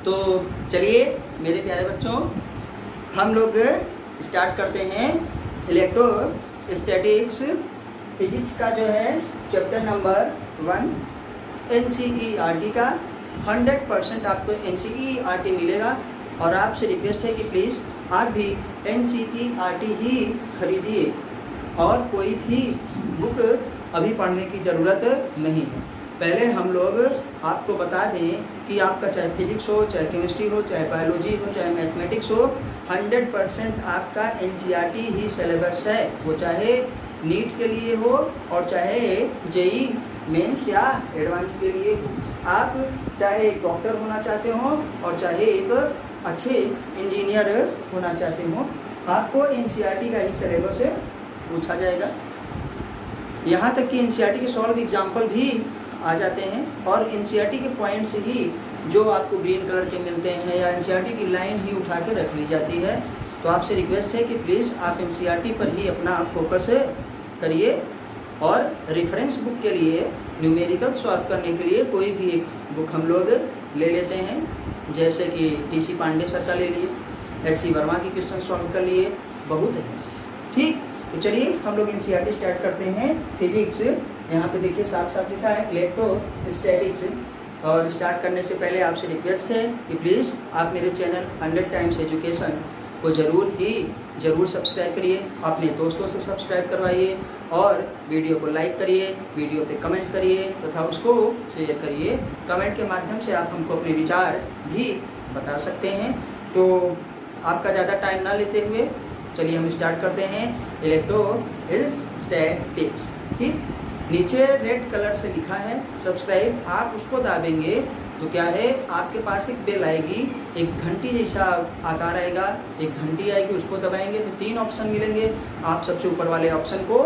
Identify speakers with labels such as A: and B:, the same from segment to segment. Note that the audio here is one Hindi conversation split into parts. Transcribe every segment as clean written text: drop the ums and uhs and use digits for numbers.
A: तो चलिए मेरे प्यारे बच्चों, हम लोग स्टार्ट करते हैं इलेक्ट्रोस्टैटिक्स फिजिक्स का जो है चैप्टर नंबर 1 NCERT का। 100% आपको NCERT मिलेगा और आपसे रिक्वेस्ट है कि प्लीज़ आप भी NCERT ही खरीदिए और कोई भी बुक अभी पढ़ने की ज़रूरत नहीं है। पहले हम लोग आपको बता दें कि आपका चाहे फिजिक्स हो, चाहे केमिस्ट्री हो, चाहे बायोलॉजी हो, चाहे मैथमेटिक्स हो, 100% आपका NCERT ही सिलेबस है। वो चाहे नीट के लिए हो और चाहे JEE मेंस या एडवांस के लिए हो। आप चाहे एक डॉक्टर होना चाहते हो और चाहे एक अच्छे इंजीनियर होना चाहते हो, आपको NCERT का ही सिलेबस पूछा जाएगा। यहाँ तक कि NCERT के सॉल्व एग्जाम्पल भी आ जाते हैं और NCERT के पॉइंट्स ही जो आपको ग्रीन कलर के मिलते हैं या NCERT की लाइन ही उठा के रख ली जाती है। तो आपसे रिक्वेस्ट है कि प्लीज़ आप NCERT पर ही अपना फोकस करिए और रेफरेंस बुक के लिए न्यूमेरिकल सॉल्व करने के लिए कोई भी एक बुक हम लोग ले लेते हैं, जैसे कि TC पांडे सर का ले लिए, SC वर्मा की क्वेश्चन सॉल्व कर लिए, बहुत है। ठीक, तो चलिए हम लोग NCERT स्टार्ट करते हैं। फिजिक्स यहाँ पे देखिए साफ साफ लिखा है इलेक्ट्रोस्टैटिक्स। और स्टार्ट करने से पहले आपसे रिक्वेस्ट है कि प्लीज़ आप मेरे चैनल 100 टाइम्स एजुकेशन को ज़रूर सब्सक्राइब करिए, अपने दोस्तों से सब्सक्राइब करवाइए और वीडियो को लाइक करिए, वीडियो पे कमेंट करिए तथा उसको शेयर करिए। कमेंट के माध्यम से आप हमको अपने विचार भी बता सकते हैं। तो आपका ज़्यादा टाइम ना लेते हुए चलिए हम स्टार्ट करते हैं इलेक्ट्रोस्टैटिक्स। ठीक, नीचे रेड कलर से लिखा है सब्सक्राइब, आप उसको दाबेंगे तो क्या है, आपके पास एक बेल आएगी, एक घंटी जैसा आकार आएगा, एक घंटी आएगी, उसको दबाएंगे तो 3 ऑप्शन मिलेंगे। आप सबसे ऊपर वाले ऑप्शन को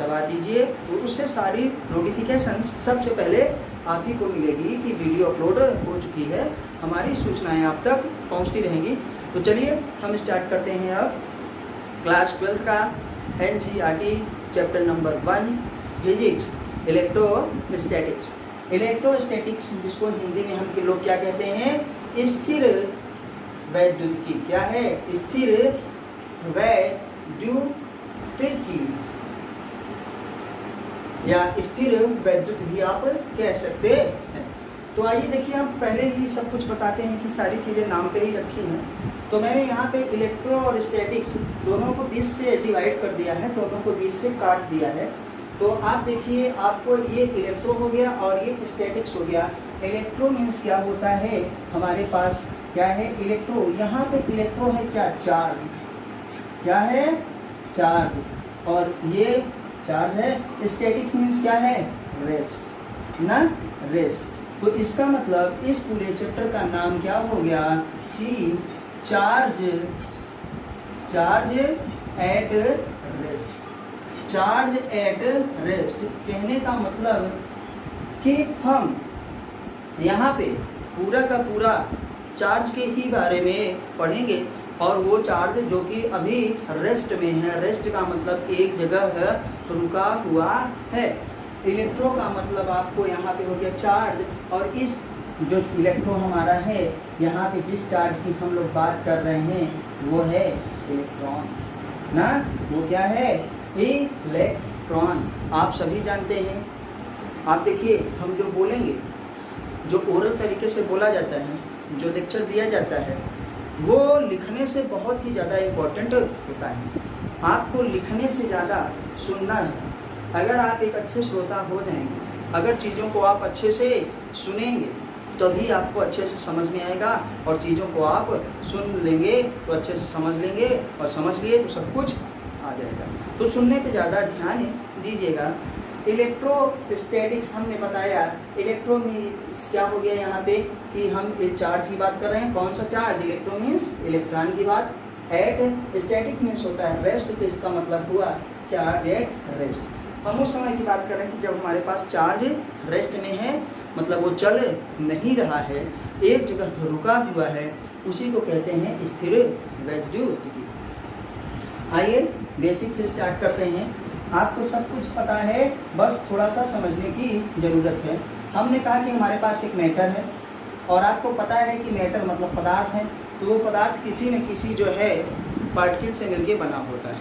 A: दबा दीजिए तो उससे सारी नोटिफिकेशन सबसे पहले आप ही को मिलेगी कि वीडियो अपलोड हो चुकी है। हमारी सूचनाएं आप तक पहुंचती रहेंगी। तो चलिए हम स्टार्ट करते हैं अब क्लास 12 का NCERT chapter number 1 physics electrostatics. Electrostatics जिसको हिंदी में हम के लोग क्या कहते हैं, स्थिर वैद्युतिकी। क्या है, स्थिर वैद्युतिकी या स्थिर वैद्युत भी आप कह सकते हैं। तो आइए देखिए, हम पहले ही सब कुछ बताते हैं कि सारी चीज़ें नाम पे ही रखी हैं। तो मैंने यहाँ पे इलेक्ट्रो और स्टैटिक्स दोनों को 20 से डिवाइड कर दिया है, दोनों को 20 से काट दिया है। तो आप देखिए, आपको ये इलेक्ट्रो हो गया और ये स्टैटिक्स हो गया। इलेक्ट्रो मीन्स क्या होता है, हमारे पास क्या है इलेक्ट्रो, यहाँ पे इलेक्ट्रो है क्या, चार्ज। क्या है, चार्ज, और ये चार्ज है। स्टैटिक्स मीन्स क्या है, रेस्ट ना, रेस्ट। तो इसका मतलब इस पूरे चैप्टर का नाम क्या हो गया कि charge at rest. Charge at rest कहने का मतलब कि हम यहाँ पे पूरा का पूरा चार्ज के ही बारे में पढ़ेंगे और वो चार्ज जो कि अभी रेस्ट में है। रेस्ट का मतलब एक जगह है तो रुका हुआ है। इलेक्ट्रो का मतलब आपको यहाँ पे हो गया चार्ज, और इस जो इलेक्ट्रो हमारा है, यहाँ पे जिस चार्ज की हम लोग बात कर रहे हैं वो है इलेक्ट्रॉन ना। वो क्या है, इलेक्ट्रॉन। आप सभी जानते हैं। आप देखिए, हम जो बोलेंगे, जो ओरल तरीके से बोला जाता है, जो लेक्चर दिया जाता है, वो लिखने से बहुत ही ज़्यादा इम्पोर्टेंट होता है। आपको लिखने से ज़्यादा सुनना है। अगर आप एक अच्छे श्रोता हो जाएंगे, अगर चीज़ों को आप अच्छे से सुनेंगे तभी आपको अच्छे से समझ में आएगा, और चीज़ों को आप सुन लेंगे तो अच्छे से समझ लेंगे, और समझ लिए तो सब कुछ आ जाएगा। तो सुनने पे ज़्यादा ध्यान दीजिएगा। इलेक्ट्रोस्टैटिक्स हमने बताया, इलेक्ट्रो मीन्स क्या हो गया यहाँ पे कि हम एक चार्ज की बात कर रहे हैं। कौन सा चार्ज, इलेक्ट्रो मीन्स इलेक्ट्रॉन की बात। एट स्टैटिक्स मीन्स होता है रेस्ट, तो इसका मतलब हुआ चार्ज एट रेस्ट। हम उस समय की बात कर रहे हैं कि जब हमारे पास चार्ज रेस्ट में है, मतलब वो चल नहीं रहा है, एक जगह रुका हुआ है, उसी को कहते हैं स्थिर वैद्युतिकी। आइए बेसिक से स्टार्ट करते हैं। आपको सब कुछ पता है, बस थोड़ा सा समझने की ज़रूरत है। हमने कहा कि हमारे पास एक मैटर है, और आपको पता है कि मैटर मतलब पदार्थ है, तो वो पदार्थ किसी न किसी जो है पार्टिकल से मिलके बना होता है,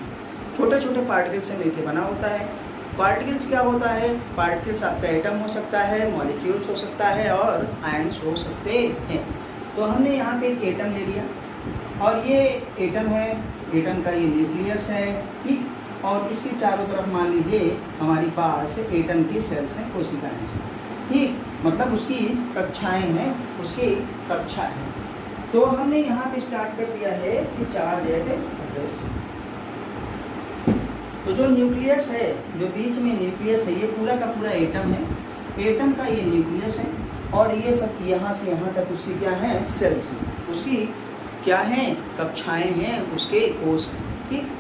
A: छोटे छोटे पार्टिकल से मिलके बना होता है। पार्टिकल्स क्या होता है? पार्टिकल्स आपका एटम हो सकता है, मॉलिक्यूल्स हो सकता है और आयंस हो सकते हैं। तो हमने यहाँ पे एक एटम ले लिया और ये एटम है, एटम का ये न्यूक्लियस है, ठीक। और इसके चारों तरफ मान लीजिए हमारे पास एटम की सेल्स हैं, कोशिकाएं हैं, ठीक। मतलब उसकी कक्षाएं हैं, उसकी कक्षा है। तो हमने यहाँ पे स्टार्ट कर दिया है कि चार्ज एट रेस्ट। तो जो न्यूक्लियस है, जो बीच में न्यूक्लियस है, ये पूरा का पूरा एटम है, एटम का ये न्यूक्लियस है और ये सब यहाँ से यहाँ तक उसकी क्या है? सेल्स हैं, उसकी क्या हैं? कक्षाएं हैं, उसके कोष हैं, ठीक।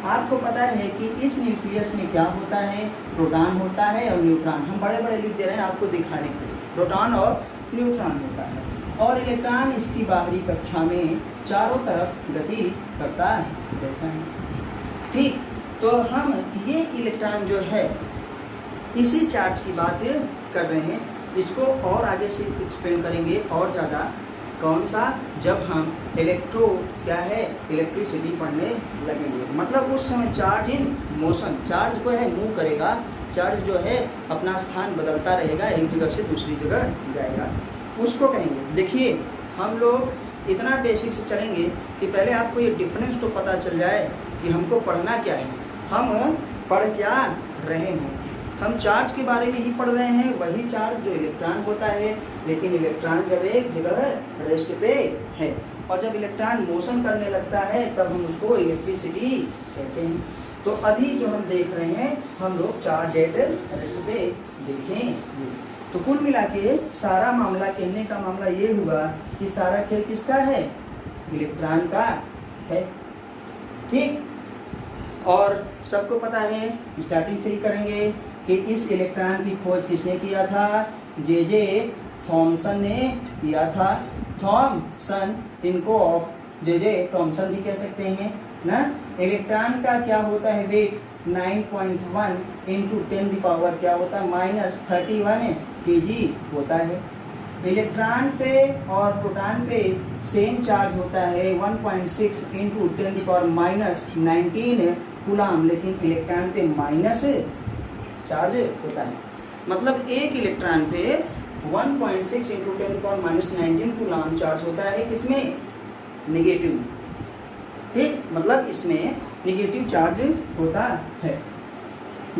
A: आपको पता है कि इस न्यूक्लियस में क्या होता है? प्रोटॉन होता है और न्यूट्रॉन। हम बड़े बड़े लिख दे रहे हैं आपको दिखाने के लिए, प्रोटॉन और न्यूट्रॉन होता है। और इलेक्ट्रॉन इसकी बाहरी कक्षा में चारों तरफ गति करता रहता है, ठीक। तो हम ये इलेक्ट्रॉन जो है इसी चार्ज की बात कर रहे हैं, इसको और आगे से एक्सप्लेन करेंगे और ज़्यादा। कौन सा? जब हम क्या है इलेक्ट्रिसिटी पढ़ने लगेंगे। मतलब उस समय चार्ज इन मोशन, चार्ज को है मूव करेगा, चार्ज जो है अपना स्थान बदलता रहेगा, एक जगह से दूसरी जगह जाएगा, उसको कहेंगे। देखिए हम लोग इतना बेसिक से चलेंगे कि पहले आपको ये डिफरेंस तो पता चल जाए कि हमको पढ़ना क्या है, हम पढ़ क्या रहे हैं। हम चार्ज के बारे में ही पढ़ रहे हैं, वही चार्ज जो इलेक्ट्रॉन होता है, लेकिन इलेक्ट्रॉन जब एक जगह रेस्ट पे है और जब इलेक्ट्रॉन मोशन करने लगता है तब हम उसको इलेक्ट्रिसिटी कहते हैं। तो अभी जो हम देख रहे हैं हम लोग चार्ज एट रेस्ट पे देखें। तो कुल मिला के सारा मामला, कहने का मामला ये हुआ कि सारा खेल किसका है? इलेक्ट्रॉन का है, ठीक। और सबको पता है, स्टार्टिंग से ही करेंगे कि इस इलेक्ट्रॉन की खोज किसने किया था? जे थॉमसन ने किया था। थॉमसन, इनको जे थॉमसन भी कह सकते हैं ना। इलेक्ट्रॉन का क्या होता है वेट? 9.1 इंटू 10 की पावर क्या होता है? -31 kg होता है। इलेक्ट्रॉन पे और प्रोटॉन पे सेम चार्ज होता है 1.6 इंटू 10 की पावर -19 कूलम, लेकिन इलेक्ट्रॉन पे माइनस चार्ज होता है। मतलब एक इलेक्ट्रॉन पे 1.6 इंटू 10 की पावर -19 कूलम चार्ज होता है, किसमें? नेगेटिव, ठीक। मतलब इसमें नेगेटिव चार्ज होता है।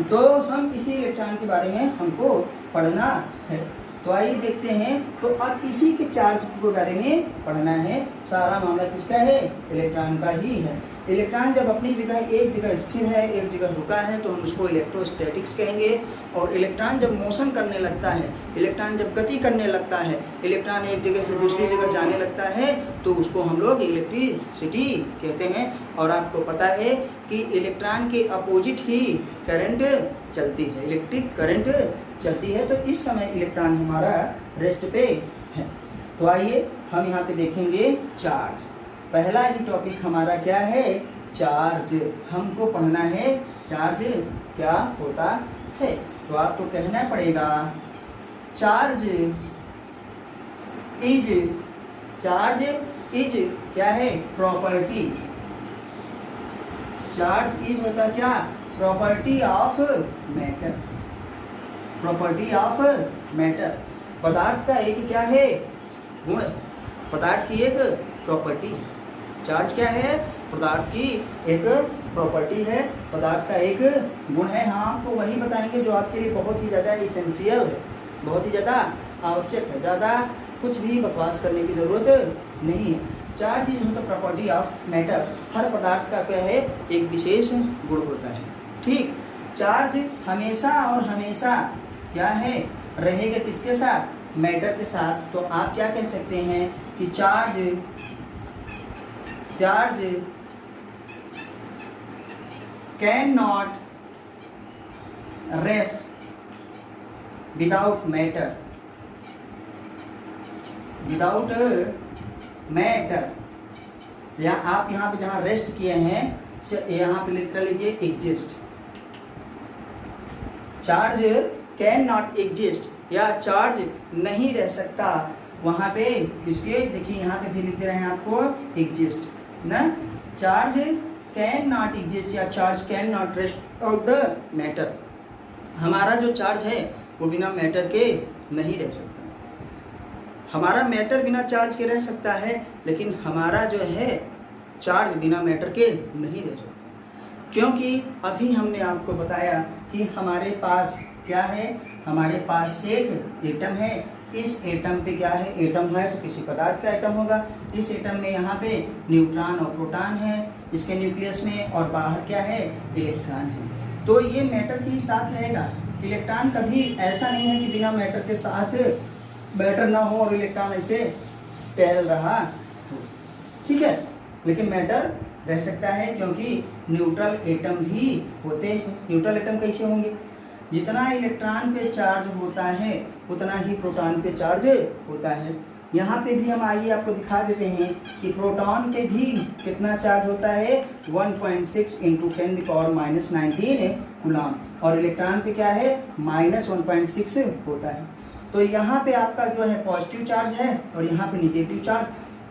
A: तो हम इसी इलेक्ट्रॉन के बारे में हमको पढ़ना है। तो आइए देखते हैं। तो अब इसी के चार्ज के बारे में पढ़ना है। सारा मामला किसका है? इलेक्ट्रॉन का ही है। इलेक्ट्रॉन जब अपनी जगह एक जगह स्थिर है, एक जगह रुका है, तो हम उसको इलेक्ट्रोस्टैटिक्स कहेंगे। और इलेक्ट्रॉन जब मोशन करने लगता है, इलेक्ट्रॉन जब गति करने लगता है, इलेक्ट्रॉन एक जगह से दूसरी जगह जाने लगता है, तो उसको हम लोग इलेक्ट्रिसिटी कहते हैं। और आपको पता है कि इलेक्ट्रॉन के अपोजिट ही करंट चलती है, इलेक्ट्रिक करंट चलती है। तो इस समय इलेक्ट्रॉन हमारा रेस्ट पे है। तो आइए हम यहाँ पे देखेंगे चार्ज। पहला ही टॉपिक हमारा क्या है? चार्ज। हमको पढ़ना है चार्ज क्या होता है। तो आपको कहना पड़ेगा चार्ज इज क्या है? प्रॉपर्टी। चार्ज इज होता क्या? Property of matter. Property of matter, पदार्थ का एक क्या है? गुण। पदार्थ की एक प्रॉपर्टी है। चार्ज क्या है? पदार्थ की एक प्रॉपर्टी है, पदार्थ का एक गुण है। हाँ, आपको वही बताएंगे जो आपके लिए बहुत ही ज़्यादा इसेंशियल है, बहुत ही ज़्यादा आवश्यक है। ज़्यादा कुछ भी बकवास करने की ज़रूरत नहीं है। चार्ज इज होता प्रॉपर्टी ऑफ मैटर। हर पदार्थ का क्या है? एक विशेष गुण होता है, ठीक। चार्ज हमेशा और हमेशा क्या है? रहेगा किसके साथ? मैटर के साथ। तो आप क्या कह सकते हैं कि charge can not rest without matter. Without matter, या आप यहाँ पे जहाँ रेस्ट किए हैं यहाँ पे लिख कर लीजिए exist. Charge can not exist, या चार्ज नहीं रह सकता वहाँ पे किसके, देखिए यहाँ पे भी लिख दे रहे हैं आपको एग्जिस्ट ना, चार्ज कैन नॉट एग्जिस्ट या charge can not rest out the matter. हमारा जो चार्ज है वो बिना मैटर के नहीं रह सकता। हमारा मैटर बिना चार्ज के रह सकता है, लेकिन हमारा जो है चार्ज बिना मैटर के नहीं रह सकता, क्योंकि अभी हमने आपको बताया कि हमारे पास क्या है, हमारे पास एक एटम है। इस एटम पे क्या है, एटम है तो किसी पदार्थ का एटम होगा। इस एटम में यहाँ पे न्यूट्रॉन और प्रोटॉन है इसके न्यूक्लियस में, और बाहर क्या है, इलेक्ट्रॉन है। तो ये मैटर के साथ रहेगा। इलेक्ट्रॉन कभी ऐसा नहीं है कि बिना मैटर के साथ मैटर ना हो और इलेक्ट्रॉन ऐसे टहल रहा, ठीक है, लेकिन मैटर रह सकता है, क्योंकि न्यूट्रल एटम भी होते हैं। न्यूट्रल एटम कैसे होंगे, जितना इलेक्ट्रॉन पे चार्ज होता है उतना ही प्रोटॉन पे चार्ज होता है। यहाँ पे भी हम आइए आपको दिखा देते हैं कि प्रोटॉन पे भी कितना चार्ज होता है, 1.6 × 10⁻⁻19 कूलम, और इलेक्ट्रॉन पे क्या है, -1.6 होता है। तो यहाँ पे आपका जो है पॉजिटिव चार्ज है और यहाँ पे निगेटिव चार्ज,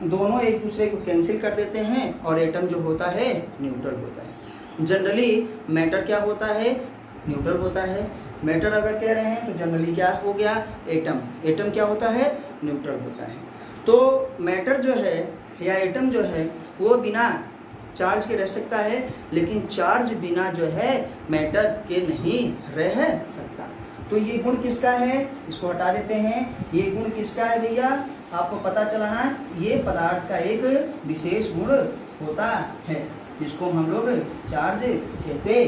A: दोनों एक दूसरे को कैंसिल कर देते हैं और एटम जो होता है न्यूट्रल होता है। जनरली मैटर क्या होता है, न्यूट्रल होता है। मैटर अगर कह रहे हैं तो जनरली क्या हो गया, एटम। एटम क्या होता है, न्यूट्रल होता है। तो मैटर जो है या एटम जो है वो बिना चार्ज के रह सकता है, लेकिन चार्ज बिना जो है मैटर के नहीं रह सकता। तो ये गुण किसका है, इसको हटा देते हैं। ये गुण किसका है भैया, आपको पता चला ना, ये पदार्थ का एक विशेष गुण होता है जिसको हम लोग चार्ज कहते हैं।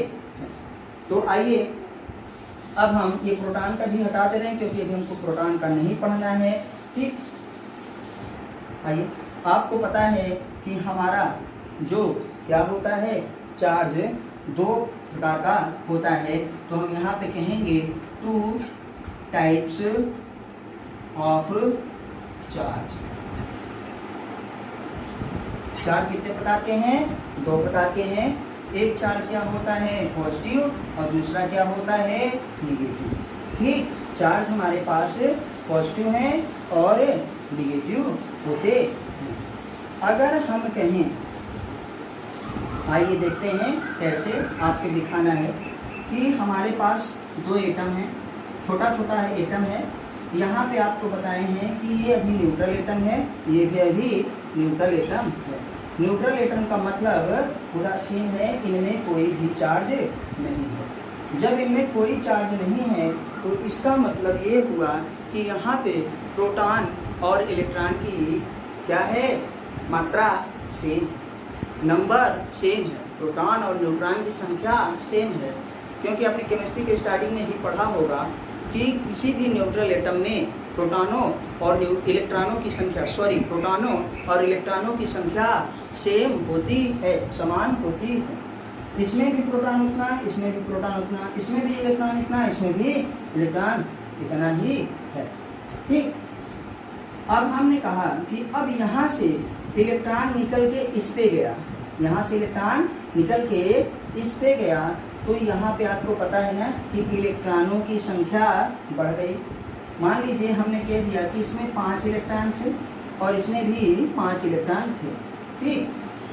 A: तो आइए अब हम ये प्रोटॉन का भी हटा दे रहे हैं, क्योंकि अभी हमको प्रोटॉन का नहीं पढ़ना है, ठीक। आइए, आपको पता है कि हमारा जो क्या होता है, चार्ज दो प्रकार का होता है। तो हम यहाँ पे कहेंगे 2 टाइप्स ऑफ चार्ज। चार्ज कितने प्रकार के हैं, 2 प्रकार के हैं। एक चार्ज क्या होता है, पॉजिटिव, और दूसरा क्या होता है, निगेटिव। ठीक, चार्ज हमारे पास पॉजिटिव है और निगेटिव होते हैं। अगर हम कहें, आइए देखते हैं कैसे आपको दिखाना है कि हमारे पास 2 एटम हैं, छोटा छोटा है एटम है। यहाँ पे आपको बताए हैं कि ये अभी न्यूट्रल एटम है, ये भी अभी न्यूट्रल एटम है। न्यूट्रल एटम का मतलब उदासीन है, इनमें कोई भी चार्ज नहीं है। जब इनमें कोई चार्ज नहीं है तो इसका मतलब ये हुआ कि यहाँ पे प्रोटॉन और इलेक्ट्रॉन की क्या है, मात्रा सेम, नंबर सेम है। प्रोटॉन और न्यूट्रॉन की संख्या सेम है, क्योंकि आपने केमिस्ट्री के स्टार्टिंग में ही पढ़ा होगा कि किसी भी न्यूट्रल एटम में प्रोटॉनों और इलेक्ट्रॉनों की संख्या, प्रोटॉनों और इलेक्ट्रॉनों की संख्या सेम होती है, समान होती है। इसमें भी प्रोटॉन उतना, इसमें भी प्रोटॉन उतना, इसमें भी इलेक्ट्रॉन इतना, इसमें भी इलेक्ट्रॉन इतना ही है, ठीक। अब हमने कहा कि अब यहाँ से इलेक्ट्रॉन निकल के इस पे गया, यहाँ से इलेक्ट्रॉन निकल के इस पे गया, तो यहाँ पे आपको पता है ना कि इलेक्ट्रॉनों की संख्या बढ़ गई। मान लीजिए हमने कह दिया कि इसमें 5 इलेक्ट्रॉन थे और इसमें भी 5 इलेक्ट्रॉन थे, ठीक।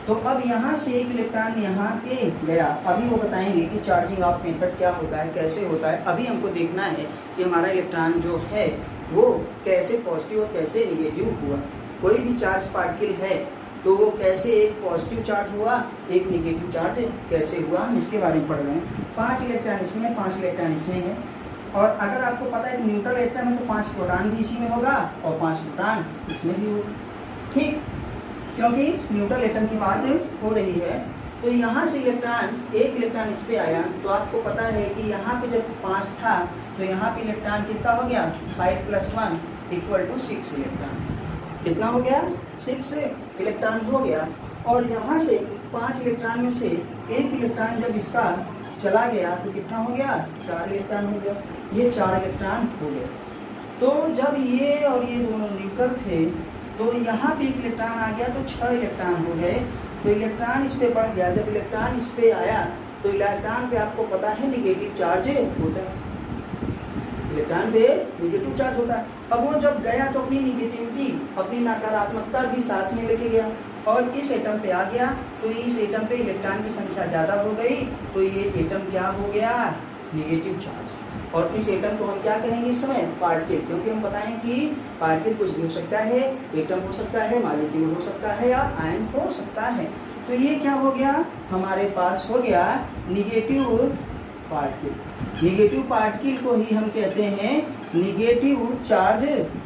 A: तो अब यहाँ से एक इलेक्ट्रॉन यहाँ के गया। अभी वो बताएंगे कि चार्जिंग ऑफ मेथड क्या होता है, कैसे होता है। अभी हमको देखना है कि हमारा इलेक्ट्रॉन जो है वो कैसे पॉजिटिव और कैसे निगेटिव हुआ। कोई भी चार्ज पार्टिकल है तो वो कैसे एक पॉजिटिव चार्ज हुआ, एक निगेटिव चार्ज कैसे हुआ, हम इसके बारे में पढ़ रहे हैं। 5 इलेक्ट्रॉन इसमें, 5 इलेक्ट्रॉन इसमें है। और अगर आपको पता है कि न्यूट्रल एटम है तो 5 प्रोटॉन भी इसी में होगा और 5 प्रोटॉन इसमें भी होगा, ठीक। क्योंकि न्यूट्रल एटम की बात हो रही है। तो यहाँ से इलेक्ट्रॉन, एक इलेक्ट्रॉन इस पे आया, तो आपको पता है कि यहाँ पे जब 5 था तो यहाँ पे इलेक्ट्रॉन कितना हो गया, 5 + 1 = 6 इलेक्ट्रॉन। कितना हो गया, 6 इलेक्ट्रॉन हो गया। और यहाँ से 5 इलेक्ट्रॉन में से एक इलेक्ट्रॉन जब इसका चला गया तो कितना हो गया, 4 इलेक्ट्रॉन हो गया। ये 4 इलेक्ट्रॉन हो गए। तो जब ये और ये दोनों न्यूट्रल थे तो यहाँ पे एक इलेक्ट्रॉन आ गया तो 6 इलेक्ट्रॉन हो गए। तो इलेक्ट्रॉन इस पे बढ़ गया। जब इलेक्ट्रॉन इस पे आया तो इलेक्ट्रॉन पे आपको पता है निगेटिव चार्ज होता है। इलेक्ट्रॉन इलेक्ट्रॉन पे निगेटिव चार्ज होता है। अब वो जब गया तो अपनी निगेटिविटी, अपनी नकारात्मकता भी साथ में लेके गया और इस एटम पे आ गया, तो इस एटम पे इलेक्ट्रॉन की संख्या ज़्यादा हो गई, तो ये एटम क्या हो गया, निगेटिव चार्ज। और इस एटम को हम क्या कहेंगे इस समय, पार्टिकल, क्योंकि हम बताएं कि पार्टिकल कुछ भी हो सकता है, एटम हो सकता है, मॉलिक्यूल हो सकता है या आयन हो सकता है। तो ये क्या हो गया, हमारे पास हो गया निगेटिव पार्टिकल। निगेटिव पार्टिकल को ही हम कहते हैं निगेटिव चार्ज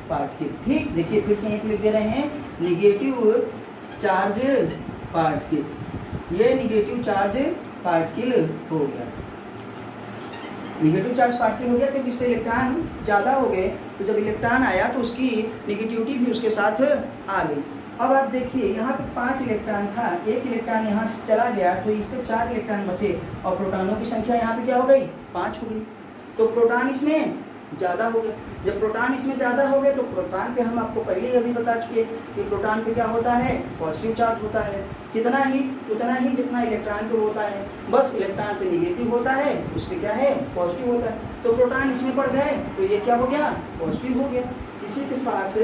A: पार्टिकल। ठीक, देखिए फिर से एक लिख दे रहे हैं, निगेटिव चार्ज पार्टिकल। ये निगेटिव चार्ज पार्टिकल हो गया, निगेटिव चार्ज पार्टिकल हो गया क्योंकि इस पे इलेक्ट्रॉन ज़्यादा हो गए, तो जब इलेक्ट्रॉन आया तो उसकी निगेटिविटी भी उसके साथ आ गई। अब आप देखिए यहाँ पे 5 इलेक्ट्रॉन था, एक इलेक्ट्रॉन यहाँ से चला गया तो इस पे 4 इलेक्ट्रॉन बचे और प्रोटॉनों की संख्या यहाँ पे क्या हो गई, 5 हो गई। तो प्रोटॉन इसमें ज़्यादा हो गए। जब प्रोटॉन इसमें ज़्यादा हो गए तो प्रोटॉन पे हम आपको पहले ही अभी बता चुके कि प्रोटॉन पे क्या होता है, पॉजिटिव चार्ज होता है। कितना ही, उतना ही जितना इलेक्ट्रॉन पे होता है, बस इलेक्ट्रॉन पे निगेटिव होता है, उस पर क्या है, पॉजिटिव होता है। तो प्रोटॉन इसमें बढ़ गए तो ये क्या हो गया, पॉजिटिव हो गया। इसी के साथ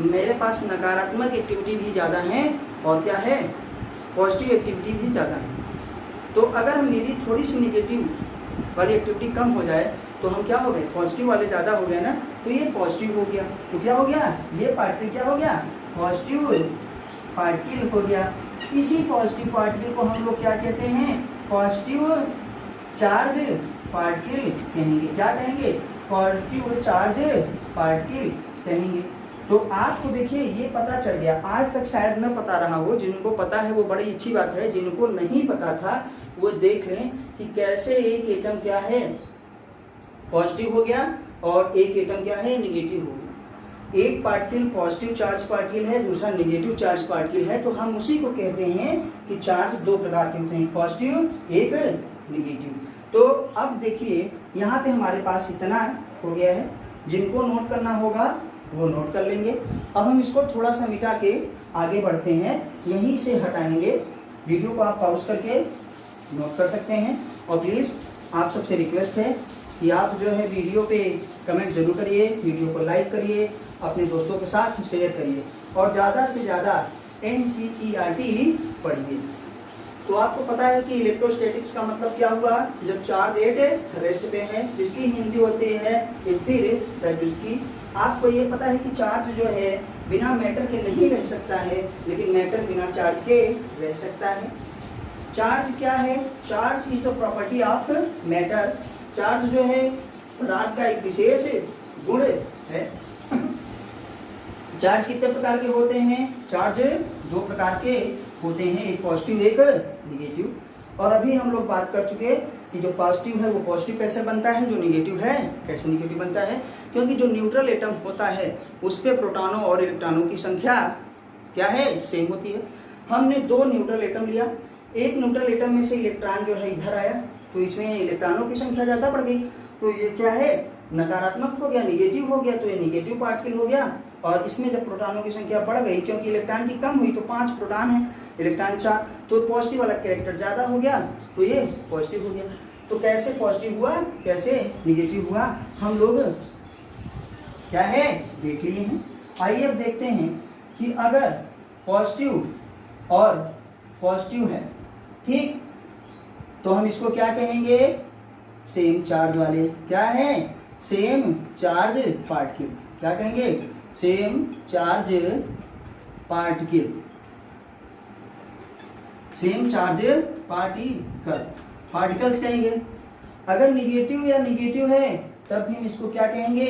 A: मेरे पास नकारात्मक एक्टिविटी भी ज़्यादा है और क्या है, पॉजिटिव एक्टिविटी भी ज़्यादा है। तो अगर मेरी थोड़ी सी निगेटिव वाली एक्टिविटी कम हो जाए तो हम क्या हो गए, पॉजिटिव वाले ज़्यादा हो गए ना, तो ये पॉजिटिव हो गया। तो क्या हो गया, ये पार्टिकल क्या हो गया, पॉजिटिव पार्टिकल हो गया। इसी पॉजिटिव पार्टिकल को हम लोग क्या कहते हैं, पॉजिटिव चार्ज पार्टिकल कहेंगे। क्या कहेंगे, पॉजिटिव चार्ज पार्टिकल कहेंगे। तो आपको देखिए ये पता चल गया, आज तक शायद न पता रहा हो, जिनको पता है वो बड़ी अच्छी बात है, जिनको नहीं पता था वो देख लें कि कैसे एक एटम क्या है, पॉजिटिव हो गया और एक एटम क्या है, निगेटिव हो गया। एक पार्टिकल पॉजिटिव चार्ज पार्टिकल है, दूसरा निगेटिव चार्ज पार्टिकल है, तो हम उसी को कहते हैं कि चार्ज दो प्रकार के होते हैं, पॉजिटिव एक निगेटिव। तो अब देखिए यहाँ पे हमारे पास इतना हो गया है, जिनको नोट करना होगा वो नोट कर लेंगे। अब हम इसको थोड़ा सा मिटा के आगे बढ़ते हैं, यहीं से हटाएंगे। वीडियो को आप पॉज करके नोट कर सकते हैं और प्लीज़ आप सबसे रिक्वेस्ट है कि आप जो है वीडियो पे कमेंट जरूर करिए, वीडियो को लाइक करिए, अपने दोस्तों के साथ शेयर करिए और ज़्यादा से ज़्यादा NCERT पढ़िए। तो आपको पता है कि इलेक्ट्रोस्टैटिक्स का मतलब क्या हुआ, जब चार्ज एट रेस्ट पे है, जिसकी हिंदी होती है स्थिर वैद्युत की। आपको ये पता है कि चार्ज जो है बिना मैटर के नहीं रह सकता है, लेकिन मैटर बिना चार्ज के रह सकता है। चार्ज क्या है, charge is the property of matter. Charge जो है पदार्थ का एक विशेष गुण है। चार्ज कितने प्रकार के होते हैं, चार्ज दो प्रकार के होते हैं, एक पॉजिटिव एक निगेटिव। और अभी हम लोग बात कर चुके कि जो पॉजिटिव है वो पॉजिटिव कैसे बनता है, जो निगेटिव है कैसे निगेटिव बनता है। क्योंकि जो न्यूट्रल एटम होता है उस पे प्रोटॉनों और इलेक्ट्रॉनों की संख्या क्या है, सेम होती है। हमने दो न्यूट्रल एटम लिया, एक न्यूट्रल एटम में से इलेक्ट्रॉन जो है इधर आया तो इसमें इलेक्ट्रॉनों की संख्या ज़्यादा बढ़ गई, तो ये क्या है, नकारात्मक हो गया, निगेटिव हो गया, तो ये निगेटिव पार्टिकल हो गया। और इसमें जब प्रोटॉनों की संख्या बढ़ गई, क्योंकि इलेक्ट्रॉन की कम हुई तो 5 प्रोटॉन है, इलेक्ट्रॉन 4, तो पॉजिटिव वाला कैरेक्टर ज़्यादा हो गया, तो ये पॉजिटिव हो गया। तो कैसे पॉजिटिव हुआ, कैसे निगेटिव हुआ, हम लोग क्या है देख लिए हैं। आइए अब देखते हैं कि अगर पॉजिटिव और पॉजिटिव है, ठीक, तो हम इसको क्या कहेंगे, सेम चार्ज वाले, क्या है, सेम चार्ज पार्टिकल। क्या कहेंगे, same charge particle, same charge particle, particles कहेंगे। अगर निगेटिव या निगेटिव है तब हम इसको क्या कहेंगे,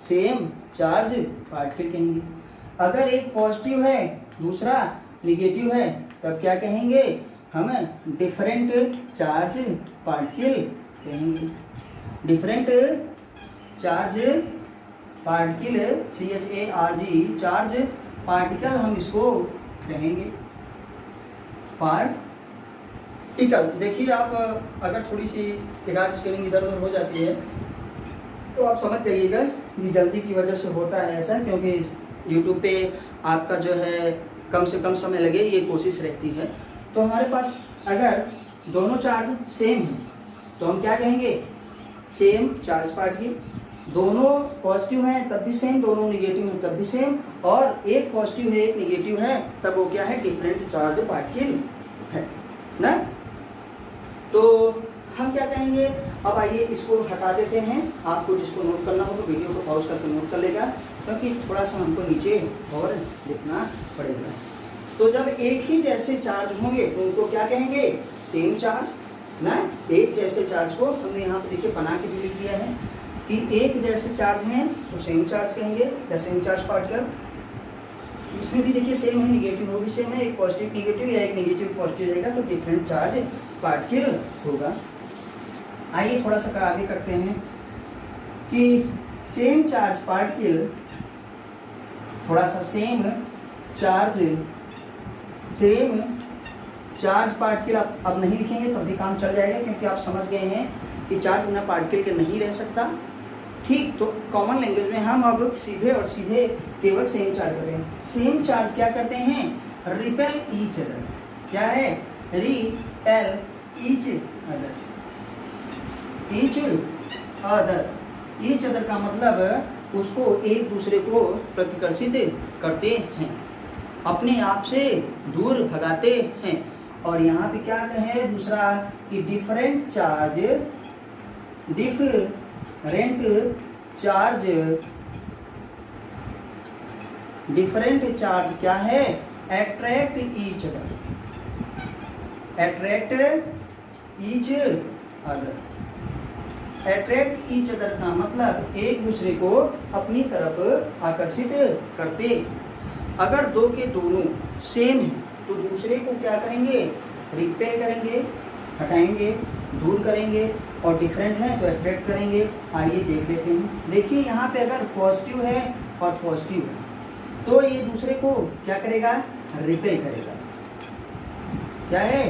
A: सेम चार्ज पार्टिकल कहेंगे। अगर एक पॉजिटिव है दूसरा निगेटिव है तब क्या कहेंगे, हम डिफरेंट चार्ज पार्टिकल कहेंगे। Different charge particle, CHARG, charge particle हम इसको कहेंगे, पार्टिकल। देखिए आप अगर थोड़ी सी एकाध स्पेलिंग इधर उधर हो जाती है तो आप समझ जाइएगा, ये जल्दी की वजह से होता है ऐसा, क्योंकि यूट्यूब पे आपका जो है कम से कम समय लगे ये कोशिश रहती है। तो हमारे पास अगर दोनों चार्ज सेम है तो हम क्या कहेंगे, सेम चार्ज पार्टिकल। दोनों पॉजिटिव हैं तब भी सेम, दोनों निगेटिव हैं तब भी सेम, और एक पॉजिटिव है एक निगेटिव है तब वो क्या है, डिफरेंट चार्ज पार्टिकल है ना। तो हम क्या कहेंगे, अब आइए इसको हटा देते हैं। आपको जिसको नोट करना हो तो वीडियो को पॉज करके नोट कर लेगा, क्योंकि थोड़ा सा हमको नीचे और लिखना पड़ेगा। तो जब एक ही जैसे चार्ज होंगे तो उनको क्या कहेंगे, सेम चार्ज ना। एक जैसे चार्ज को हमने यहाँ पे देखिए बना के भी लिख दिया है कि एक जैसे चार्ज हैं तो सेम चार्ज कहेंगे या सेम चार्ज पार्टिकल। इसमें भी देखिए सेम है, निगेटिव वो भी सेम है, एक पॉजिटिव निगेटिव या एक निगेटिव पॉजिटिव रहेगा तो डिफरेंट चार्ज पार्टिकल होगा। आइए थोड़ा सा आगे करते हैं कि सेम चार्ज पार्टिकल, थोड़ा सा सेम चार्ज पार्टिकल अब नहीं लिखेंगे तब भी काम चल जाएगा, क्योंकि आप समझ गए हैं कि चार्ज बिना पार्टिकल के नहीं रह सकता। ठीक, तो कॉमन लैंग्वेज में हम अब सीधे और सीधे केवल सेम चार्ज करें। सेम चार्ज क्या करते हैं, रिपेल ईच अदर। क्या है, repel each other. Each other का मतलब उसको एक दूसरे को प्रतिकर्षित करते हैं, अपने आप से दूर भगाते हैं। और यहाँ पे क्या कहे दूसरा कि डिफरेंट चार्ज क्या है, अट्रैक्ट ईच अदर का मतलब एक दूसरे को अपनी तरफ आकर्षित करते। अगर दो के दोनों सेम हैं तो दूसरे को क्या करेंगे, रिपेल करेंगे, हटाएंगे, दूर करेंगे, और डिफरेंट है तो अट्रैक्ट करेंगे। आइए देख लेते हैं। देखिए यहाँ पे अगर पॉजिटिव है और पॉजिटिव है तो ये दूसरे को क्या करेगा, रिपेल करेगा। क्या है,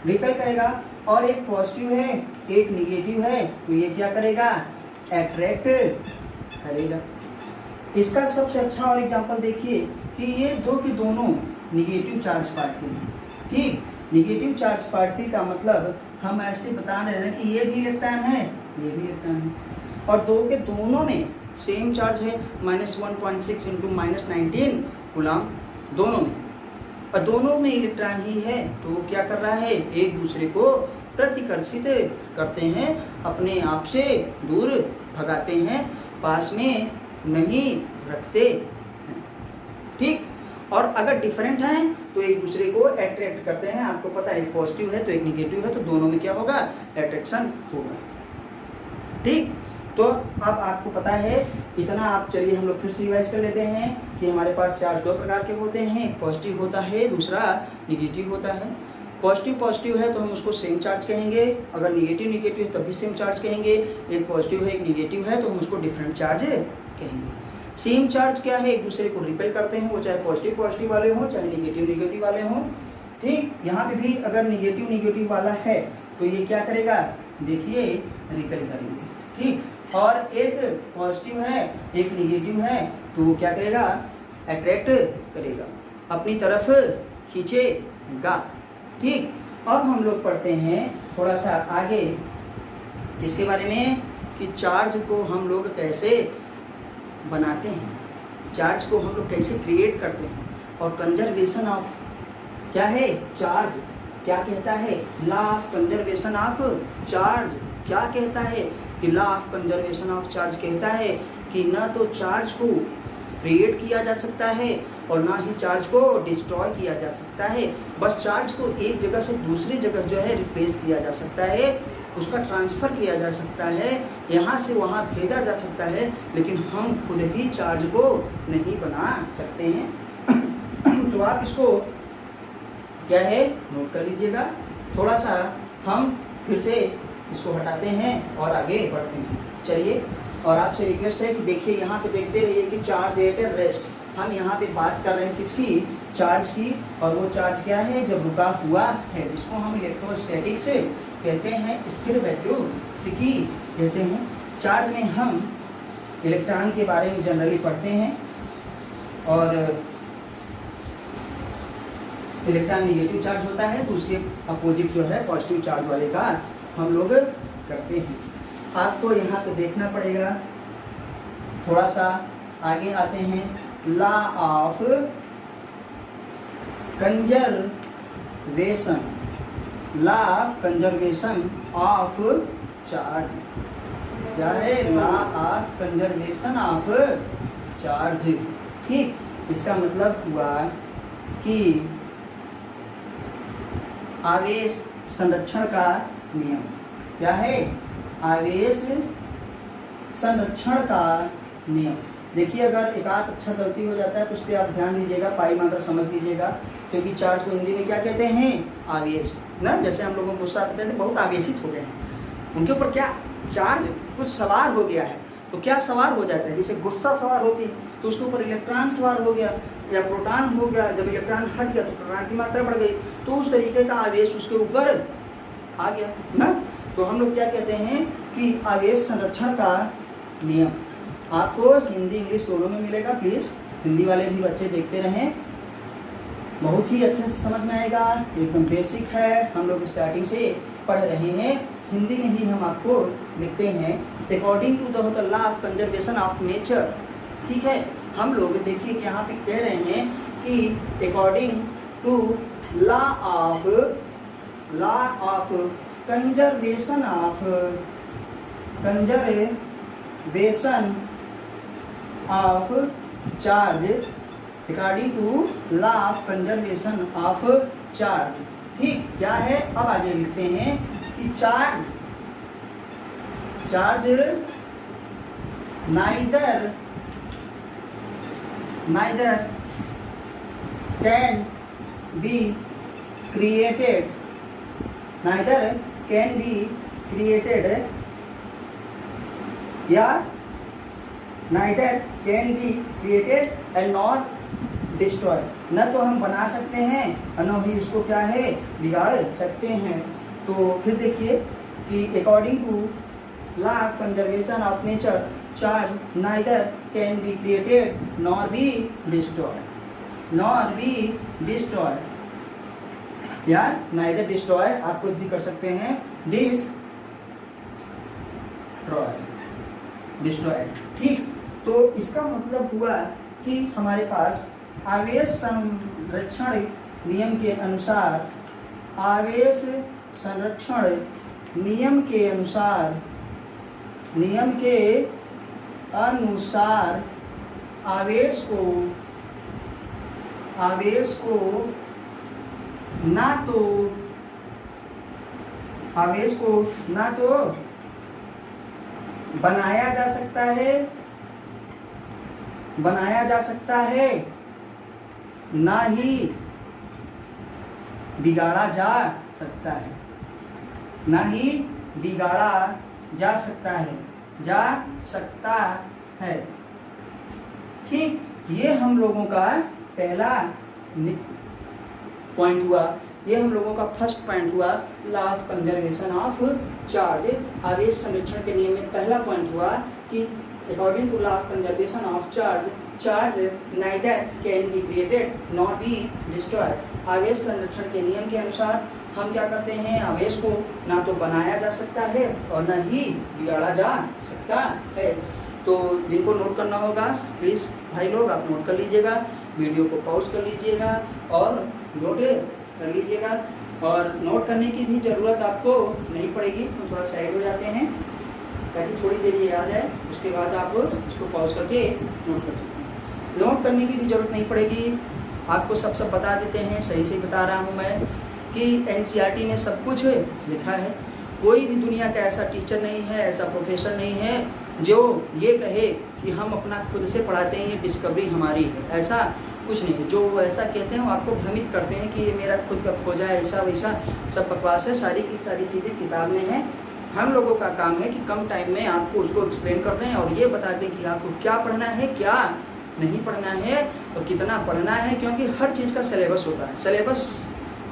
A: रिपेल करेगा। और एक पॉजिटिव है एक निगेटिव है तो ये क्या करेगा, अट्रैक्ट करेगा। इसका सबसे अच्छा और एग्जांपल देखिए कि ये दो के दोनों निगेटिव चार्ज पार्टिकल। ठीक, निगेटिव चार्ज पार्टिकल का मतलब हम ऐसे बता रहे हैं कि ये भी इलेक्ट्रॉन है ये भी इलेक्ट्रॉन है, और दो के दोनों में सेम चार्ज है, -1.6 × -19 कूलम दोनों में, और दोनों में इलेक्ट्रॉन ही है तो वो क्या कर रहा है, एक दूसरे को प्रतिकर्षित करते हैं, अपने आप से दूर भगाते हैं, पास में नहीं रखते हैं। ठीक, और अगर डिफरेंट हैं तो एक दूसरे को अट्रैक्ट करते हैं। आपको पता है एक पॉजिटिव है तो एक निगेटिव है तो दोनों में क्या होगा, अट्रैक्शन होगा। ठीक, तो अब आपको पता है इतना। आप चलिए हम लोग फिर से रिवाइज कर लेते हैं कि हमारे पास चार्ज दो प्रकार के होते हैं, पॉजिटिव होता है, दूसरा निगेटिव होता है। पॉजिटिव है तो हम उसको सेम चार्ज कहेंगे, अगर निगेटिव है तब भी सेम चार्ज कहेंगे। एक पॉजिटिव है एक निगेटिव है तो हम उसको डिफरेंट चार्ज कहेंगे। सेम चार्ज क्या है, एक दूसरे को रिपेल करते हैं, वो चाहे पॉजिटिव वाले हों चाहे निगेटिव वाले हों। ठीक, यहाँ पे भी अगर निगेटिव वाला है तो ये क्या करेगा, देखिए रिपेल करेंगे। ठीक, और एक पॉजिटिव है एक निगेटिव है तो वो क्या करेगा, अट्रैक्ट करेगा, अपनी तरफ खींचेगा। ठीक, अब हम लोग पढ़ते हैं थोड़ा सा आगे किसके बारे में, कि चार्ज को हम लोग कैसे बनाते हैं, चार्ज को हम लोग कैसे क्रिएट करते हैं, और कंजर्वेशन ऑफ क्या है, चार्ज क्या कहता है, law of conservation of charge क्या कहता है, कि law of conservation of charge कहता है कि ना तो चार्ज को क्रिएट किया जा सकता है और ना ही चार्ज को डिस्ट्रॉय किया जा सकता है। बस चार्ज को एक जगह से दूसरी जगह जो है रिप्लेस किया जा सकता है, उसका ट्रांसफ़र किया जा सकता है, यहाँ से वहाँ भेजा जा सकता है, लेकिन हम खुद ही चार्ज को नहीं बना सकते हैं। तो आप इसको क्या है नोट कर लीजिएगा। थोड़ा सा हम फिर से इसको हटाते हैं और आगे बढ़ते हैं। चलिए, और आपसे रिक्वेस्ट है कि देखिए यहाँ पे देखते रहिए कि चार्ज एट रेस्ट। हम यहाँ पे बात कर रहे हैं किसकी, चार्ज की, और वो चार्ज क्या है, जब रुका हुआ है, जिसको हम इलेक्ट्रोस्टैटिक्स कहते हैं, स्थिर वैद्युतिकी कहते हैं। चार्ज में हम इलेक्ट्रॉन के बारे में जनरली पढ़ते हैं, और इलेक्ट्रॉन निगेटिव चार्ज होता है तो उसके अपोजिट जो है पॉजिटिव चार्ज वाले का हम लोग करते हैं। आपको यहाँ पे देखना पड़ेगा थोड़ा सा आगे आते हैं, law of conservation, law of conservation of charge. क्या है? Law of conservation of charge. ठीक, इसका मतलब हुआ कि आवेश संरक्षण का नियम। क्या है? आवेश संरक्षण का नियम। देखिए, अगर एक आध अच्छा गलती हो जाता है तो उस पर आप ध्यान दीजिएगा, पाई मात्रा समझ लीजिएगा, क्योंकि चार्ज को हिंदी में क्या कहते हैं? आवेश ना। जैसे हम लोगों को गुस्सा आता है, बहुत आवेशित हो गए हैं, उनके ऊपर क्या चार्ज कुछ सवार हो गया है। तो क्या सवार हो जाता है? जैसे गुस्सा सवार होती है तो उसके ऊपर इलेक्ट्रॉन सवार हो गया या प्रोटॉन हो गया। जब इलेक्ट्रॉन हट गया तो प्रोटॉन की मात्रा बढ़ गई, तो उस तरीके का आवेश उसके ऊपर आ गया ना। तो हम लोग क्या कहते हैं कि आवेश संरक्षण का नियम। आपको हिंदी इंग्लिश दोनों में मिलेगा, प्लीज़ हिंदी वाले भी बच्चे देखते रहें, बहुत ही अच्छे से समझ में आएगा, एकदम बेसिक है, हम लोग स्टार्टिंग से पढ़ रहे हैं। हिंदी में ही हम आपको लिखते हैं, according to the law of conservation of nature. ठीक है, हम लोग देखिए कि यहाँ पे कह रहे हैं कि according to law of conservation of charge, according to law of conservation of charge. ठीक, क्या है? अब आगे लिखते हैं कि charge neither can be created and not destroy. न तो हम बना सकते हैं और न ही उसको क्या है बिगाड़ सकते हैं। तो फिर देखिए कि according to law of conservation of nature, charge neither can be created nor be destroy, या नाइदर डिस्ट्रॉय आप कुछ भी कर सकते हैं, डिस्ट्रॉय। ठीक, तो इसका मतलब हुआ कि हमारे पास आवेश संरक्षण नियम के अनुसार, आवेश संरक्षण नियम के अनुसार आवेश को ना तो बनाया जा सकता है ना ही बिगाड़ा जा सकता है। ठीक, ये हम लोगों का पहला पॉइंट हुआ, ये हम लोगों का फर्स्ट पॉइंट हुआ, law of conservation of charge, आवेश संरक्षण के नियम में पहला पॉइंट हुआ कि according to law of conservation of charge neither can be created nor be destroy. आवेश संरक्षण के नियम के अनुसार हम क्या करते हैं, आवेश को ना तो बनाया जा सकता है और ना ही बिगाड़ा जा सकता है। तो जिनको नोट करना होगा प्लीज़ भाई लोग आप नोट कर लीजिएगा, वीडियो को पॉज कर लीजिएगा और नोट कर लीजिएगा। और नोट करने की भी ज़रूरत आपको नहीं पड़ेगी, हम थोड़ा साइड हो जाते हैं ताकि थोड़ी देर ये आ जाए, उसके बाद आप इसको पॉज करके नोट कर सकते हैं। नोट करने की भी ज़रूरत नहीं पड़ेगी, आपको सब बता देते हैं, सही से बता रहा हूँ मैं कि एनसीईआरटी में सब कुछ लिखा है। कोई भी दुनिया का ऐसा टीचर नहीं है, ऐसा प्रोफेसर नहीं है जो ये कहे कि हम अपना खुद से पढ़ाते हैं, ये डिस्कवरी हमारी है, ऐसा कुछ नहीं है। जो वो ऐसा कहते हैं वो आपको भ्रमित करते हैं कि ये मेरा खुद का खोजा है, ऐसा वैसा सब बकवास है। सारी की सारी चीज़ें किताब में हैं। हम लोगों का काम है कि कम टाइम में आपको उसको एक्सप्लेन कर दें और ये बता दें कि आपको क्या पढ़ना है, क्या नहीं पढ़ना है और कितना पढ़ना है, क्योंकि हर चीज़ का सिलेबस होता है। सिलेबस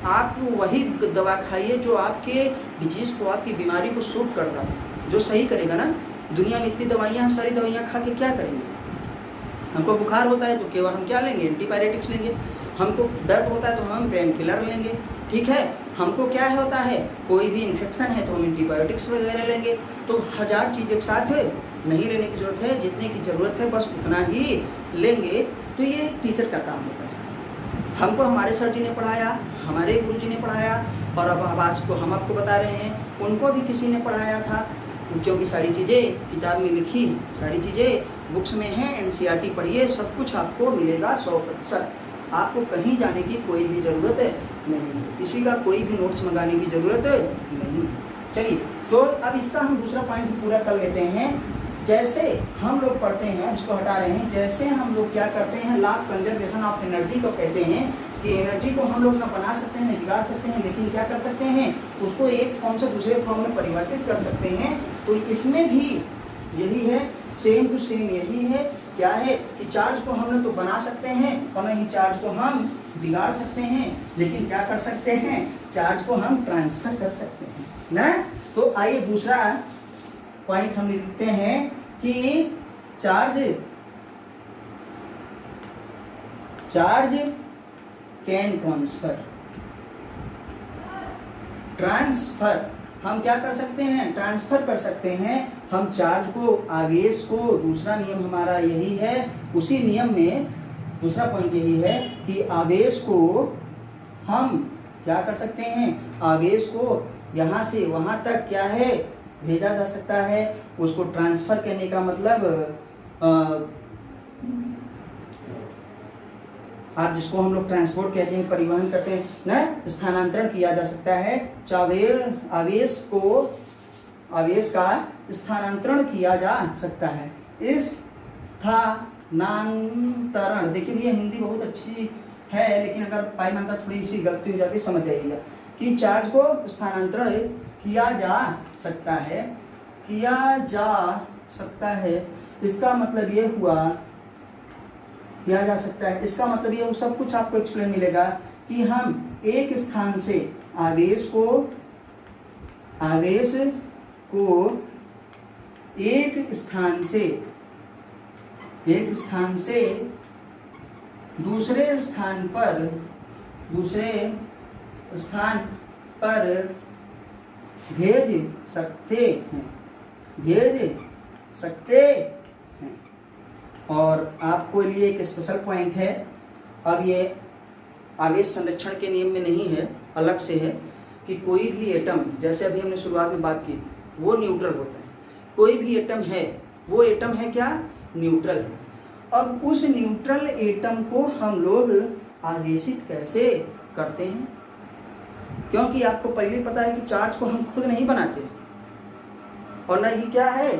A: आप वही दवा खाइए जो आपके डिजीज़ को, आपकी बीमारी को सूट करता है, जो सही करेगा ना। दुनिया में इतनी दवाइयाँ, सारी दवाइयाँ खा के क्या करेंगे? हमको बुखार होता है तो केवल हम क्या लेंगे, एंटीबायोटिक्स लेंगे। हमको दर्द होता है तो हम पेन किलर लेंगे, ठीक है। हमको क्या होता है, कोई भी इन्फेक्शन है तो हम एंटीबायोटिक्स वगैरह लेंगे। तो 1000 चीज़ एक साथ नहीं लेने की ज़रूरत है, जितने की ज़रूरत है बस उतना ही लेंगे। तो ये टीचर का काम होता है। हमको हमारे सर जी ने पढ़ाया, हमारे गुरु जी ने पढ़ाया, और अब आज को हम आपको बता रहे हैं, उनको भी किसी ने पढ़ाया था, क्योंकि सारी चीज़ें किताब में लिखी, सारी चीज़ें बुक्स में हैं। एनसीईआरटी पढ़िए, सब कुछ आपको मिलेगा 100%। आपको कहीं जाने की कोई भी ज़रूरत नहीं, किसी का कोई भी नोट्स मंगाने की ज़रूरत नहीं। चलिए, तो अब इसका हम दूसरा पॉइंट भी पूरा कर लेते हैं। जैसे हम लोग पढ़ते हैं, उसको हटा रहे हैं, जैसे हम लोग क्या करते हैं, law of conservation of energy को कहते हैं कि एनर्जी को हम लोग ना बना सकते हैं, बिगाड़ सकते हैं, लेकिन क्या कर सकते हैं, उसको एक फॉर्म से दूसरे फॉर्म में परिवर्तित कर सकते हैं। तो इसमें भी यही है, सेम टू सेम यही है। क्या है कि चार्ज को हम लोग तो बना सकते हैं और नहीं चार्ज को हम बिगाड़ सकते हैं, लेकिन क्या कर सकते हैं, चार्ज को हम ट्रांसफर कर सकते हैं ना। तो आइए दूसरा पॉइंट हम लिखते हैं कि चार्ज कैन ट्रांसफर हम क्या कर सकते हैं, ट्रांसफर कर सकते हैं हम चार्ज को, आवेश को। दूसरा नियम हमारा यही है, उसी नियम में दूसरा पॉइंट यही है कि आवेश को हम क्या कर सकते हैं, आवेश को यहाँ से वहाँ तक क्या है, भेजा जा सकता है। उसको ट्रांसफर करने का मतलब आप जिसको हम लोग ट्रांसपोर्ट कहते हैं, परिवहन करते हैं ना, स्थानांतरण किया जा सकता है। आवेश का स्थानांतरण किया जा सकता है। स्थानांतरण, देखिए भैया हिंदी बहुत अच्छी है, लेकिन अगर पाई मात्रा थोड़ी सी गलती हो जाती है समझ जाइएगा कि चार्ज को स्थानांतरण किया जा सकता है, इसका मतलब ये हुआ, किया जा सकता है, इसका मतलब ये सब कुछ आपको एक्सप्लेन मिलेगा कि हम एक स्थान से आवेश को एक स्थान से दूसरे स्थान पर भेज सकते हैं। और आपको लिए एक स्पेशल पॉइंट है, अब ये आवेश संरक्षण के नियम में नहीं है, अलग से है कि कोई भी एटम, जैसे अभी हमने शुरुआत में बात की, वो न्यूट्रल होता है। कोई भी एटम है, वो एटम है क्या, न्यूट्रल है। अब उस न्यूट्रल एटम को हम लोग आवेशित कैसे करते हैं, क्योंकि आपको पहले ही पता है कि चार्ज को हम खुद नहीं बनाते और न ही क्या है,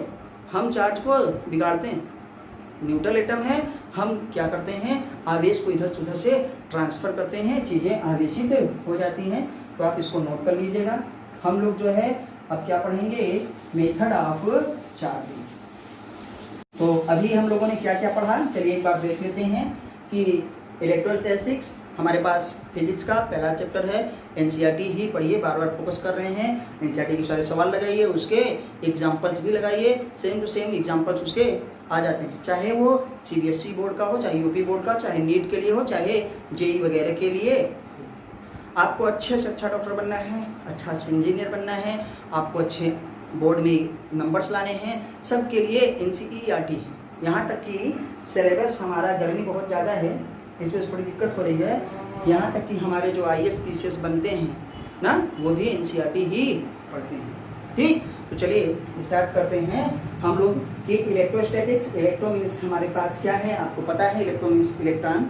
A: हम चार्ज को बिगाड़ते हैं। न्यूट्रल एटम है, हम क्या करते हैं, आवेश को इधर से उधर से ट्रांसफर करते हैं, चीज़ें आवेशित हो जाती हैं। तो आप इसको नोट कर लीजिएगा। हम लोग जो है अब क्या पढ़ेंगे, मेथड ऑफ चार्जिंग। तो अभी हम लोगों ने क्या क्या पढ़ा, चलिए एक बार देख लेते हैं कि इलेक्ट्रोस्टैटिक्स हमारे पास फिजिक्स का पहला चैप्टर है। एनसीईआरटी ही पढ़िए, बार बार फोकस कर रहे हैं। एनसीईआरटी के सारे सवाल लगाइए, उसके एग्जाम्पल्स भी लगाइए, सेम टू सेम एग्जाम्पल्स उसके आ जाते हैं, चाहे वो सीबीएसई बोर्ड का हो, चाहे यूपी बोर्ड का, चाहे नीट के लिए हो, चाहे जेई वगैरह के लिए। आपको अच्छे से अच्छा डॉक्टर बनना है, अच्छा से इंजीनियर बनना है, आपको अच्छे बोर्ड में नंबर्स लाने हैं, सब के लिए एनसीईआरटी है। यहाँ तक कि सिलेबस हमारा गर्मी बहुत ज़्यादा है, इसमें थोड़ी दिक्कत हो रही है। यहाँ तक कि हमारे जो IAS PCS बनते हैं ना, वो भी एनसीईआरटी ही पढ़ते हैं। ठीक, तो चलिए स्टार्ट करते हैं हम लोग कि इलेक्ट्रोस्टैटिक्स। इलेक्ट्रो मीन्स हमारे पास क्या है, आपको पता है, इलेक्ट्रो मीन्स इलेक्ट्रॉन।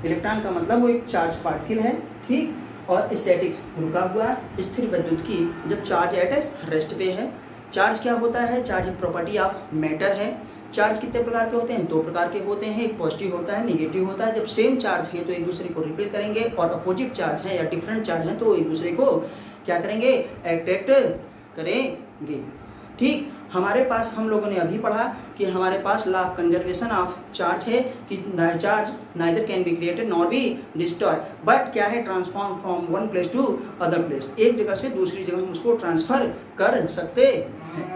A: इलेक्ट्रॉन का मतलब वो एक चार्ज पार्टिकल है, ठीक। और स्टैटिक्स रुका हुआ स्थिर विद्युत की, जब चार्ज एट रेस्ट पे है। चार्ज क्या होता है, चार्ज एक प्रॉपर्टी ऑफ मैटर है। चार्ज कितने प्रकार के होते हैं, दो प्रकार के होते हैं, एक पॉजिटिव होता है, नेगेटिव होता है। जब सेम चार्ज है तो एक दूसरे को रिपेल करेंगे, और अपोजिट चार्ज है या डिफरेंट चार्ज है तो एक दूसरे को क्या करेंगे, अट्रैक्ट करेंगे। ठीक, हमारे पास हम लोगों ने अभी पढ़ा कि हमारे पास law of conservation of charge है कि charge neither can be created nor be destroy, but क्या है, transform from one place to other place. एक जगह से दूसरी जगह हम उसको ट्रांसफर कर सकते हैं।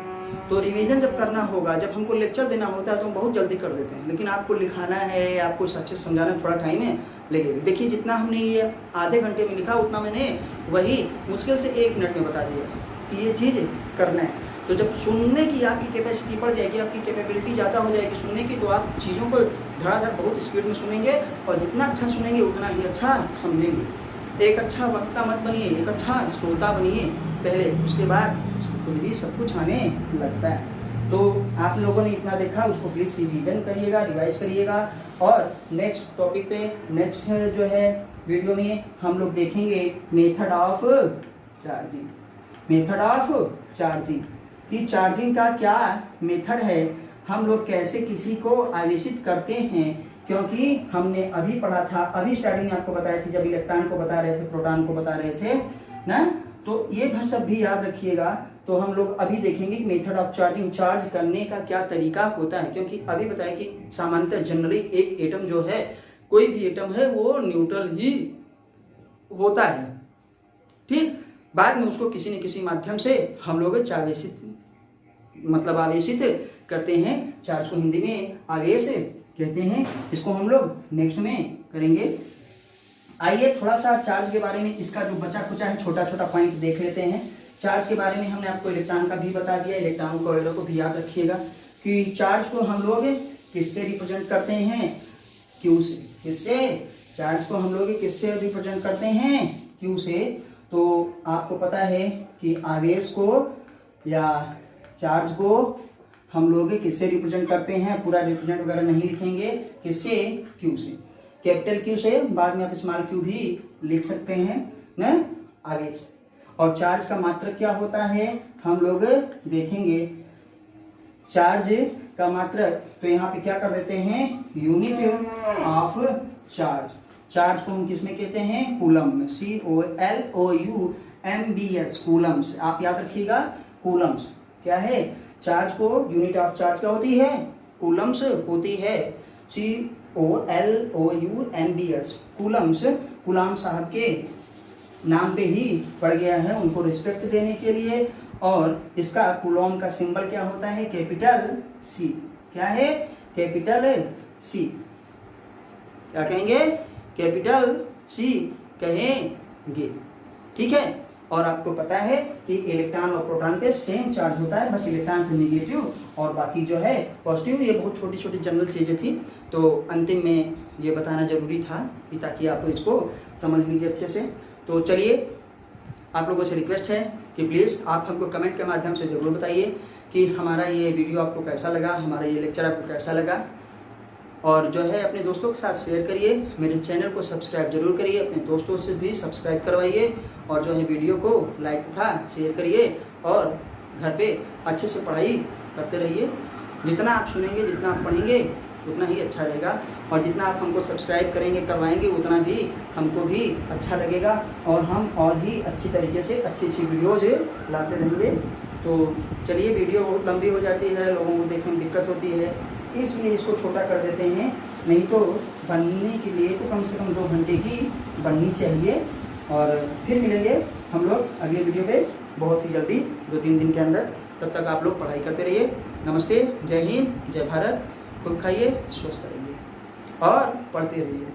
A: तो रिवीजन जब करना होगा, जब हमको लेक्चर देना होता है तो हम बहुत जल्दी कर देते हैं, लेकिन आपको लिखाना है, आपको अच्छे से समझाना थोड़ा टाइम है लगेगा। देखिए जितना हमने ये आधे घंटे में लिखा उतना मैंने वही मुश्किल से 1 मिनट में बता दिया कि ये चीज़ करना है। तो जब सुनने की आपकी कैपेसिटी बढ़ जाएगी, आपकी कैपेबिलिटी ज़्यादा हो जाएगी सुनने की, तो आप चीज़ों को धड़ाधड़ बहुत स्पीड में सुनेंगे और जितना अच्छा सुनेंगे उतना ही अच्छा समझेंगे। एक अच्छा वक्ता मत बनिए, एक अच्छा श्रोता बनिए पहले, उसके बाद खुद ही सब कुछ आने लगता है। तो आप लोगों ने इतना देखा, उसको प्लीज़ रिवीजन करिएगा, रिवाइज करिएगा। और नेक्स्ट टॉपिक पे नेक्स्ट जो है वीडियो में हम लोग देखेंगे method of charging. Method of charging कि चार्जिंग का क्या मेथड है, हम लोग कैसे किसी को आवेशित करते हैं। क्योंकि हमने अभी पढ़ा था, अभी स्टार्टिंग में आपको बताया था, जब इलेक्ट्रॉन को बता रहे थे, प्रोटॉन को बता रहे थे ना, तो ये सब भी याद रखिएगा। तो हम लोग अभी देखेंगे कि मेथड ऑफ चार्जिंग, चार्ज करने का क्या तरीका होता है। क्योंकि अभी बताया कि सामान्यतः जनरली एक एटम जो है, कोई भी एटम है वो न्यूट्रल ही होता है, ठीक। बाद में उसको किसी न किसी माध्यम से हम लोग आवेशित करते हैं। चार्ज को हिंदी में आवेश कहते हैं। इसको हम लोग नेक्स्ट में करेंगे। आइए थोड़ा सा चार्ज के बारे में, इसका जो बचा खुचा है छोटा छोटा पॉइंट देख लेते हैं। चार्ज के बारे में हमने आपको इलेक्ट्रॉन का भी बता दिया, इलेक्ट्रॉन को वगैरह को भी याद रखिएगा कि चार्ज को हम लोग किससे रिप्रेजेंट करते हैं, क्यू से। किससे? चार्ज को हम लोग किससे रिप्रेजेंट करते हैं, क्यू से। तो आपको पता है कि आवेश को या चार्ज को हम लोग किससे रिप्रेजेंट करते हैं, पूरा रिप्रेजेंट वगैरह नहीं लिखेंगे, किससे, क्यू से, कैपिटल क्यू से। बाद में आप स्मॉल क्यू भी लिख सकते हैं ना, आवेश। और चार्ज का मात्रक क्या होता है हम लोग देखेंगे। चार्ज का मात्रक, तो यहाँ पे क्या कर देते हैं, यूनिट ऑफ चार्ज। चार्ज को हम किसमें कहते हैं, कूलम, COLOUMBS, कूलम्स। आप याद रखिएगा, कूलम्स क्या है, चार्ज को यूनिट ऑफ चार्ज क्या होती है, कूलम्स होती है, COLOUMBS, कूलम्स। कूलम साहब के नाम पे ही पड़ गया है, उनको रिस्पेक्ट देने के लिए। और इसका कूलम का सिंबल क्या होता है, कैपिटल C। क्या है, कैपिटल C। क्या कहेंगे, कैपिटल C कहेंगे, ठीक है। और आपको पता है कि इलेक्ट्रॉन और प्रोटॉन पे सेम चार्ज होता है, बस इलेक्ट्रॉन पे नेगेटिव और बाकी जो है पॉजिटिव। ये बहुत छोटी छोटी जनरल चीज़ें थी, तो अंतिम में ये बताना जरूरी था ताकि आप इसको समझ लीजिए अच्छे से। तो चलिए, आप लोगों से रिक्वेस्ट है कि प्लीज़ आप हमको कमेंट के माध्यम से ज़रूर बताइए कि हमारा ये वीडियो आपको कैसा लगा, हमारा ये लेक्चर आपको कैसा लगा। और जो है अपने दोस्तों के साथ शेयर करिए, मेरे चैनल को सब्सक्राइब जरूर करिए, अपने दोस्तों से भी सब्सक्राइब करवाइए। और जो है वीडियो को लाइक तथा शेयर करिए और घर पे अच्छे से पढ़ाई करते रहिए। जितना आप सुनेंगे, जितना आप पढ़ेंगे उतना ही अच्छा रहेगा। और जितना आप हमको सब्सक्राइब करेंगे, करवाएंगे, उतना भी हमको भी अच्छा लगेगा और हम और भी अच्छी तरीके से अच्छी अच्छी वीडियोज़ लाते रहेंगे। तो चलिए, वीडियो बहुत लंबी हो जाती है, लोगों को देखने में दिक्कत होती है, इसलिए इसको छोटा कर देते हैं। नहीं तो बनने के लिए तो कम से कम 2 घंटे की बननी चाहिए। और फिर मिलेंगे हम लोग अगले वीडियो पे बहुत ही जल्दी, 2-3 दिन के अंदर। तब तक आप लोग पढ़ाई करते रहिए। नमस्ते, जय हिंद, जय भारत। खूब खाइए, स्वस्थ रहिए और पढ़ते रहिए।